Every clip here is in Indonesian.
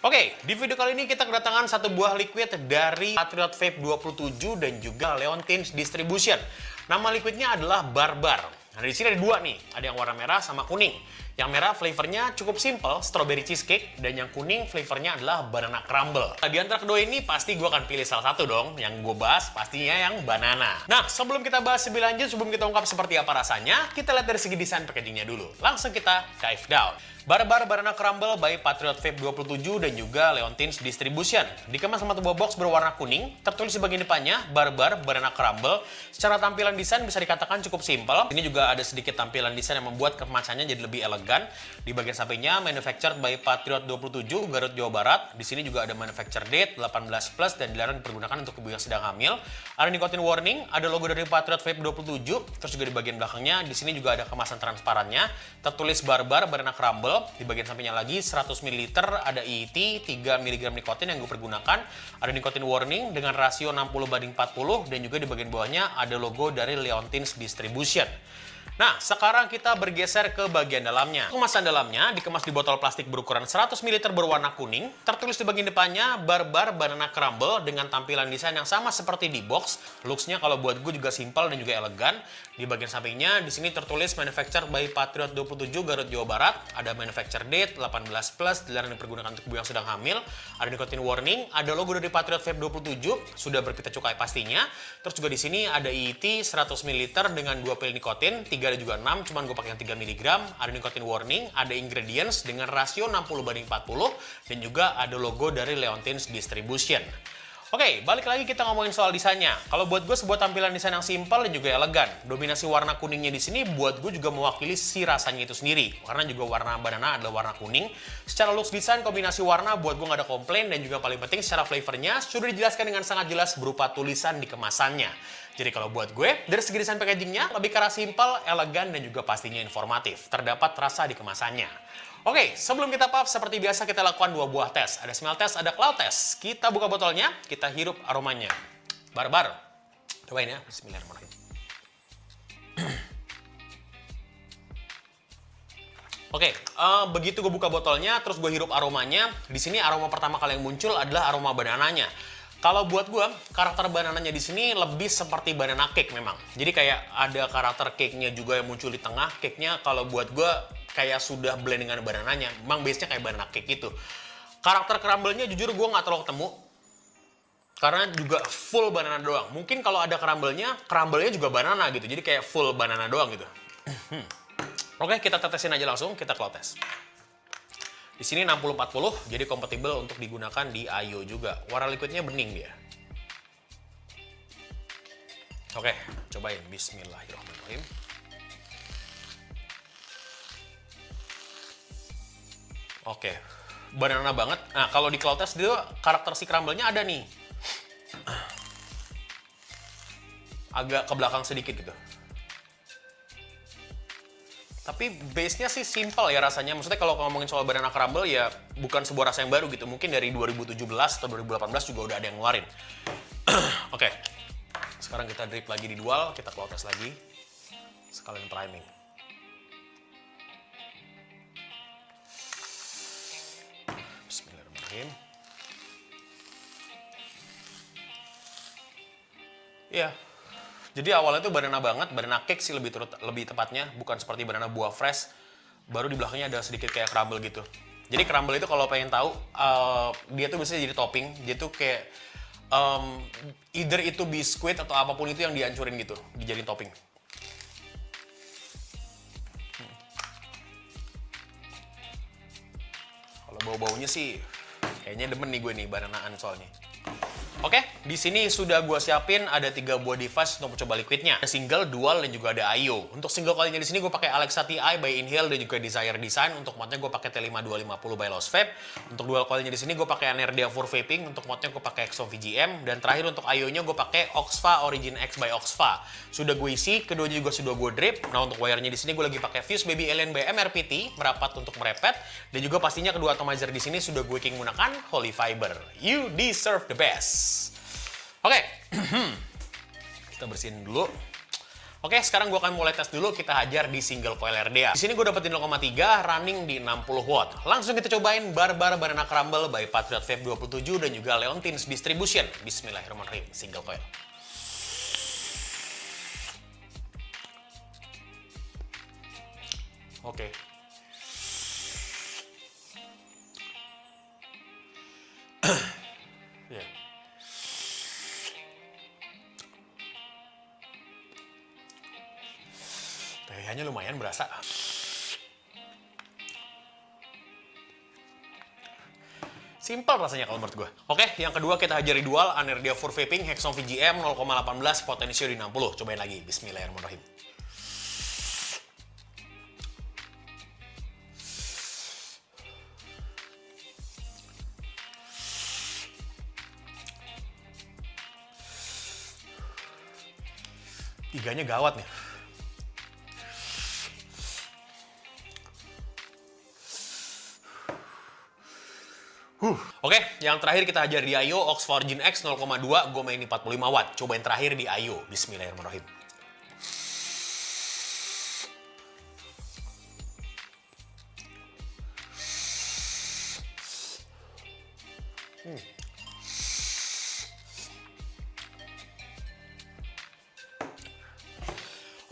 Oke, di video kali ini kita kedatangan satu buah liquid dari Patriot Vape 27 dan juga Leontine's Distribution. Nama liquidnya adalah Barbar. Nah, di sini ada dua nih, ada yang warna merah sama kuning. Yang merah flavornya cukup simple, strawberry cheesecake, dan yang kuning flavornya adalah banana crumble. Nah, di antara kedua ini pasti gue akan pilih salah satu dong. Yang gue bahas pastinya yang banana. Nah, sebelum kita bahas lebih lanjut, sebelum kita ungkap seperti apa rasanya, kita lihat dari segi desain packagingnya dulu. Langsung kita dive down. Barbar Banana Crumble by Patriot Vape 27 dan juga Leontine's Distribution. Dikemas sama sebuah box berwarna kuning, tertulis di bagian depannya Barbar Banana Crumble. Secara tampilan desain bisa dikatakan cukup simpel. Ini juga ada sedikit tampilan desain yang membuat kemasannya jadi lebih elegan. Di bagian sampingnya manufactured by Patriot 27 Garut Jawa Barat. Di sini juga ada manufacture date 18+ dan dilarang dipergunakan untuk ibu yang sedang hamil. Ada nicotine warning, ada logo dari Patriot Vape 27, terus juga di bagian belakangnya di sini juga ada kemasan transparannya, tertulis Barbar Banana Crumble. Di bagian sampingnya lagi 100 ml ada EET 3 mg nikotin yang gue pergunakan. Ada nicotine warning dengan rasio 60/40 dan juga di bagian bawahnya ada logo dari Leontine's Distribution. Nah, sekarang kita bergeser ke bagian dalamnya. Kemasan dalamnya dikemas di botol plastik berukuran 100 ml berwarna kuning. Tertulis di bagian depannya Barbar Banana Crumble dengan tampilan desain yang sama seperti di box. Looks-nya kalau buat gue juga simple dan juga elegan. Di bagian sampingnya di sini tertulis manufactured by Patriot 27 Garut Jawa Barat. Ada manufacture date 18+, dilarang dipergunakan untuk ibu yang sedang hamil. Ada nicotine warning, ada logo dari Patriot Vape 27, sudah berpita cukai pastinya. Terus juga di sini ada EET 100 ml dengan 2 pil nikotin, 3 ada juga 6, cuman gue pakai yang 3 mg. Ada nicotine warning, ada ingredients dengan rasio 60/40 dan juga ada logo dari Leontine's Distribution. Oke, balik lagi kita ngomongin soal desainnya. Kalau buat gue sebuah tampilan desain yang simpel dan juga elegan. Dominasi warna kuningnya di sini buat gue juga mewakili si rasanya itu sendiri. Karena juga warna banana adalah warna kuning. Secara looks desain, kombinasi warna buat gue nggak ada komplain dan juga paling penting secara flavornya sudah dijelaskan dengan sangat jelas berupa tulisan di kemasannya. Jadi kalau buat gue, dari segi desain packagingnya lebih ke arah simpel, elegan, dan juga pastinya informatif. Terdapat rasa di kemasannya. Oke, sebelum kita puff, seperti biasa kita lakukan dua buah tes. Ada smell test, ada cloud test. Kita buka botolnya, kita hirup aromanya. Barbar. Cobain ya, bismillahirrahmanirrahim. Oke, begitu gue buka botolnya, terus gue hirup aromanya. Di sini aroma pertama kali yang muncul adalah aroma banananya. Kalau buat gue, karakter banananya di sini lebih seperti banana cake memang. Jadi kayak ada karakter cake-nya juga yang muncul di tengah. Cake-nya kalau buat gue kayak sudah blend dengan banananya. Memang base-nya kayak banana cake gitu. Karakter crumble-nya jujur gue nggak terlalu ketemu. Karena juga full banana doang. Mungkin kalau ada crumble-nya juga banana gitu. Jadi kayak full banana doang gitu. Oke, kita tetesin aja langsung. Kita cloud test. Di sini 60-40, jadi kompatibel untuk digunakan di Ayo juga. Warna liquidnya bening dia. Oke, cobain. Bismillahirrahmanirrahim. Oke, banana banget. Nah, kalau di cloud test dia karakter si crumble-nya ada nih. Agak ke belakang sedikit gitu. Tapi base-nya sih simple ya rasanya. Maksudnya kalau ngomongin soal banana crumble ya bukan sebuah rasa yang baru gitu. Mungkin dari 2017 atau 2018 juga udah ada yang ngeluarin. Oke. Sekarang kita drip lagi di dual, kita cloud test lagi. Sekalian priming. Bismillahirrahmanirrahim. Iya. Jadi awalnya tuh banana banget, banana cake sih lebih tepatnya, bukan seperti banana buah fresh. Baru di belakangnya ada sedikit kayak crumble gitu. Jadi crumble itu kalau pengen tahu, dia tuh biasanya jadi topping. Dia tuh kayak either itu biskuit atau apapun itu yang dihancurin gitu, dijadiin topping. Kalau bau-baunya sih kayaknya demen nih gue nih bananaan soalnya. Oke, di sini sudah gue siapin ada 3 buah device untuk mencoba liquidnya. Ada single, dual, dan juga ada IO. Untuk single kalinya di sini gue pakai Alexa TI by Inhale dan juga Desire Design. Untuk modnya gue pakai T5250 by Lost Vape. Untuk dual kalinya di sini gue pakai Anerdia for Vaping. Untuk modnya gue pakai Exo VGM. Dan terakhir untuk IO-nya gue pakai Oxfa Origin X by Oxfa. Sudah gue isi, keduanya juga sudah gue drip. Nah untuk wire-nya di sini gue lagi pakai Fuse Baby Alien by MRPT, merapat untuk merepet. Dan juga pastinya kedua atomizer di sini sudah gue menggunakan Holy Fiber. You deserve the best. Oke, kita bersihin dulu. Oke, sekarang gue akan mulai tes dulu, kita hajar di single coil RDA. Di sini gue dapetin 0,3, running di 60 watt. Langsung kita cobain Barbar Banana Crumble by Patriot Vape 27 dan juga Leontine's Distribution. Bismillahirrahmanirrahim, single coil. Oke. Yeah. Kayaknya lumayan berasa. Simple rasanya kalau menurut gue. Oke, yang kedua kita hajari dual Anerdia for Vaping Hexon VGM 0,18 potensio di 60. Cobain lagi. Bismillahirrahmanirrahim. Tiganya gawat nih. Oke, yang terakhir kita hajar di IO Oxford Gen X 0,2, gue main di 45 watt. Cobain terakhir di IO. Bismillahirrahmanirrahim.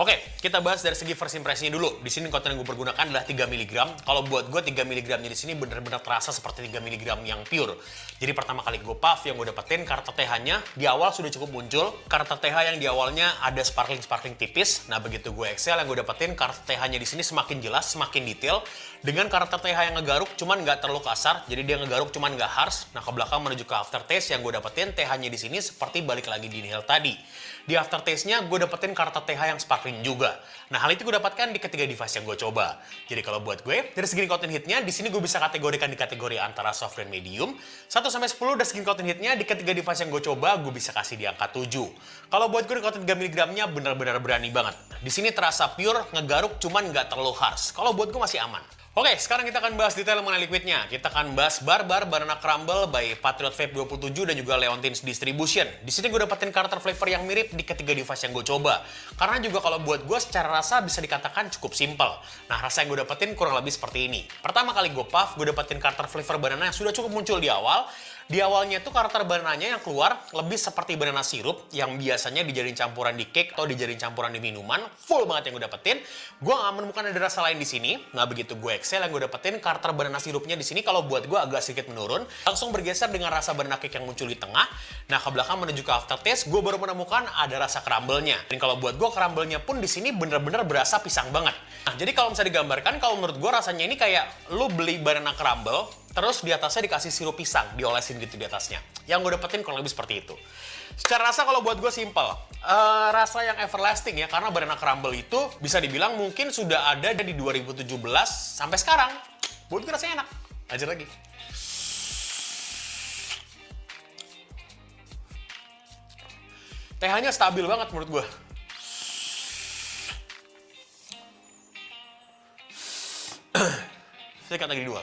Oke, kita bahas dari segi first impression-nya dulu. Di sini konten yang gue pergunakan adalah 3 mg. Kalau buat gue 3 mg-nya di sini benar-benar terasa seperti 3 mg yang pure. Jadi pertama kali gue puff, yang gue dapetin karakter TH-nya di awal sudah cukup muncul. Karakter TH yang di awalnya ada sparkling tipis. Nah, begitu gue excel, yang gue dapetin karakter TH-nya di sini semakin jelas, semakin detail. Dengan karakter TH yang ngegaruk, cuman nggak terlalu kasar. Jadi dia ngegaruk cuman nggak harsh. Nah, ke belakang menuju ke aftertaste, yang gue dapetin TH-nya di sini seperti balik lagi di inhale tadi. Di aftertaste-nya gue dapetin karakter TH yang sparkling juga. Nah, hal itu gue dapatkan di ketiga device yang gue coba. Jadi kalau buat gue, dari segi content hitnya, di sini gue bisa kategorikan di kategori antara soft dan medium. 1-10 dari segi content hitnya, di ketiga device yang gue coba, gue bisa kasih di angka 7. Kalau buat gue, di content 3 mg-nya benar-benar berani banget. Di sini terasa pure, ngegaruk, cuman nggak terlalu harsh. Kalau buat gue masih aman. Oke, sekarang kita akan bahas detail mengenai liquidnya. Kita akan bahas Barbar Banana Crumble by Patriot Vape 27 dan juga Leontine's Distribution. Di sini gue dapetin karakter flavor yang mirip di ketiga device yang gue coba. Karena juga kalau buat gue secara rasa bisa dikatakan cukup simple. Nah, rasa yang gue dapetin kurang lebih seperti ini. Pertama kali gue puff, gue dapetin karakter flavor banana yang sudah cukup muncul di awal. Di awalnya tuh karakter banananya yang keluar lebih seperti banana sirup yang biasanya dijadiin campuran di cake atau dijadiin campuran di minuman. Full banget yang gue dapetin. Gue nggak menemukan ada rasa lain di sini. Nah, begitu gue excel, yang gue dapetin karakter banana sirupnya di sini kalau buat gue agak sedikit menurun. Langsung bergeser dengan rasa banana cake yang muncul di tengah. Nah, ke belakang menuju ke aftertaste, gue baru menemukan ada rasa crumble-nya. Dan kalau buat gue crumble-nya pun di sini bener-bener berasa pisang banget. Nah, jadi kalau bisa digambarkan, kalau menurut gue rasanya ini kayak lu beli banana crumble, terus di atasnya dikasih sirup pisang, diolesin gitu di atasnya. Yang gue dapetin kurang lebih seperti itu. Secara rasa kalau buat gue simple. Rasa yang everlasting ya, karena banana crumble itu bisa dibilang mungkin sudah ada di 2017 sampai sekarang. Buat gue rasanya enak. Lanjut lagi. TH-nya stabil banget menurut gue. Saya kata lagi dua.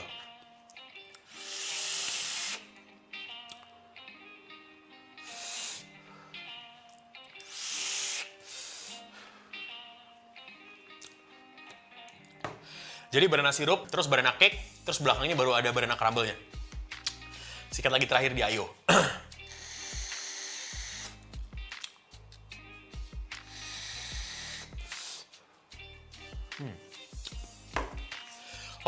Jadi banana sirup, terus banana cake, terus belakangnya baru ada banana crumble-nya. Sikat lagi terakhir di Ayo.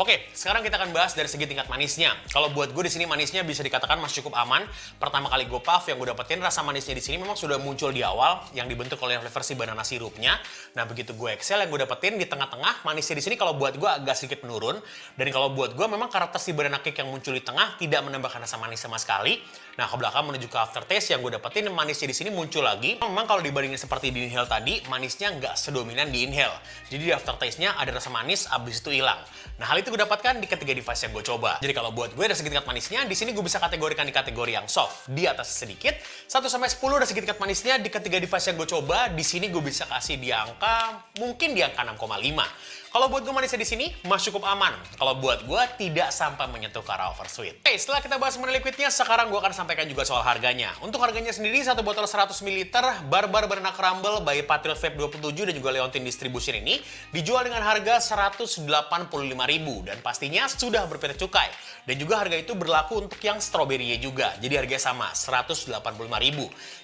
Oke, sekarang kita akan bahas dari segi tingkat manisnya. Kalau buat gue di sini manisnya bisa dikatakan masih cukup aman. Pertama kali gue puff, yang gue dapetin rasa manisnya di sini memang sudah muncul di awal, yang dibentuk oleh versi banana sirupnya. Nah, begitu gue excel, yang gue dapetin di tengah-tengah, manisnya di sini kalau buat gue agak sedikit menurun. Dan kalau buat gue memang karakter si banana cake yang muncul di tengah tidak menambahkan rasa manis sama sekali. Nah, ke belakang menuju ke aftertaste, yang gue dapetin manisnya di sini muncul lagi. Memang kalau dibandingin seperti di inhale tadi, manisnya nggak sedominan di inhale. Jadi di aftertaste-nya ada rasa manis, abis itu hilang. Nah, hal itu gue dapatkan di ketiga device yang gue coba. Jadi kalau buat gue dari segi tingkat manisnya, di sini gue bisa kategorikan di kategori yang soft, di atas sedikit. 1-10 dari segi tingkat manisnya di ketiga device yang gue coba, di sini gue bisa kasih di angka, mungkin di angka 6,5. Kalau buat gue manisnya di sini masih cukup aman. Kalau buat gue tidak sampai menyentuh ke arah oversweet. Oke, setelah kita bahas mengenai liquidnya, sekarang gue akan sampaikan juga soal harganya. Untuk harganya sendiri, satu botol 100 ml Barbar Banana Crumble by Patriot Vape 27 dan juga Leontin Distribution ini dijual dengan harga Rp185.000 dan pastinya sudah berpeta cukai. Dan juga harga itu berlaku untuk yang stroberinya juga. Jadi harganya sama, Rp185.000.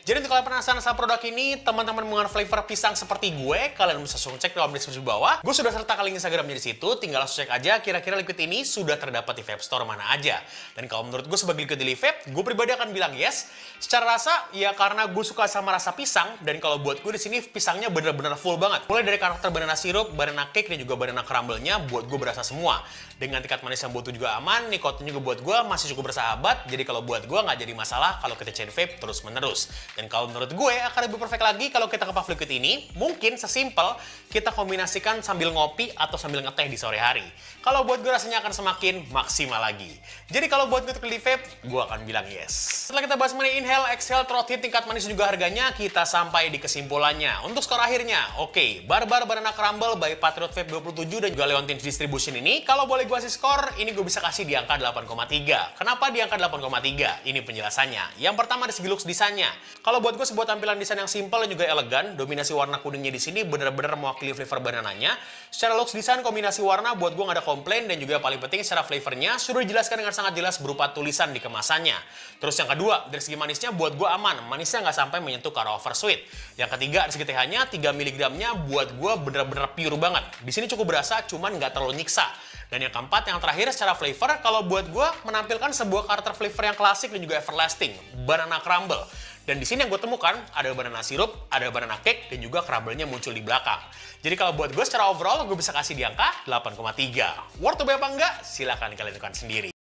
Jadi untuk kalian penasaran sama produk ini, teman-teman mengenal flavor pisang seperti gue, kalian bisa langsung cek di kolom deskripsi bawah. Gue sudah sertakan link Instagramnya di situ, tinggal langsung cek aja kira-kira liquid ini sudah terdapat di vape store mana aja. Dan kalau menurut gue sebagai liquid daily vape, gue pribadi akan bilang yes. Secara rasa, ya karena gue suka sama rasa pisang, dan kalau buat gue di sini pisangnya bener-bener full banget. Mulai dari karakter banana sirup, banana cake, dan juga banana crumble-nya buat gue berasa semua. Dengan tingkat manis yang butuh juga aman, nikotin juga buat gue masih cukup bersahabat, jadi kalau buat gue nggak jadi masalah kalau kita chain vape terus-menerus. Dan kalau menurut gue akan lebih perfect lagi kalau kita ke puff liquid ini, mungkin sesimpel kita kombinasikan sambil ngopi atau sambil ngeteh di sore hari. Kalau buat gue rasanya akan semakin maksimal lagi. Jadi kalau buat gue untuk di vape, gue akan bilang yes. Setelah kita bahas mengenai inhale, exhale, throat hit, tingkat manis juga harganya, kita sampai di kesimpulannya. Untuk skor akhirnya, oke, Barbar Banana Crumble by Patriot Vape 27 dan juga Leontin Distribution ini, kalau boleh gue kasih skor, ini gue bisa kasih di angka 8,3. Kenapa di angka 8,3? Ini penjelasannya. Yang pertama dari segi looks desainnya. Kalau buat gue sebuah tampilan desain yang simple dan juga elegan, dominasi warna kuningnya di sini benar-benar mewakili flavor banananya. Secara looks desain, kombinasi warna buat gue nggak ada komplain, dan juga yang paling penting secara flavornya sudah dijelaskan dengan sangat jelas berupa tulisan di kemasannya. Terus yang kedua, dari segi manisnya buat gue aman. Manisnya nggak sampai menyentuh ke arah oversweet. Yang ketiga, dari segi TH-nya 3 mg-nya buat gue benar-benar pure banget. Di sini cukup berasa, cuman nggak terlalu nyiksa. Dan yang keempat, yang terakhir secara flavor, kalau buat gue menampilkan sebuah karakter flavor yang klasik dan juga everlasting, banana crumble. Dan di sini yang gue temukan ada banana sirup, ada banana cake, dan juga crumble-nya muncul di belakang. Jadi kalau buat gue secara overall, gue bisa kasih di angka 8,3. Worth to buy apa enggak? Silahkan kalian tentukan sendiri.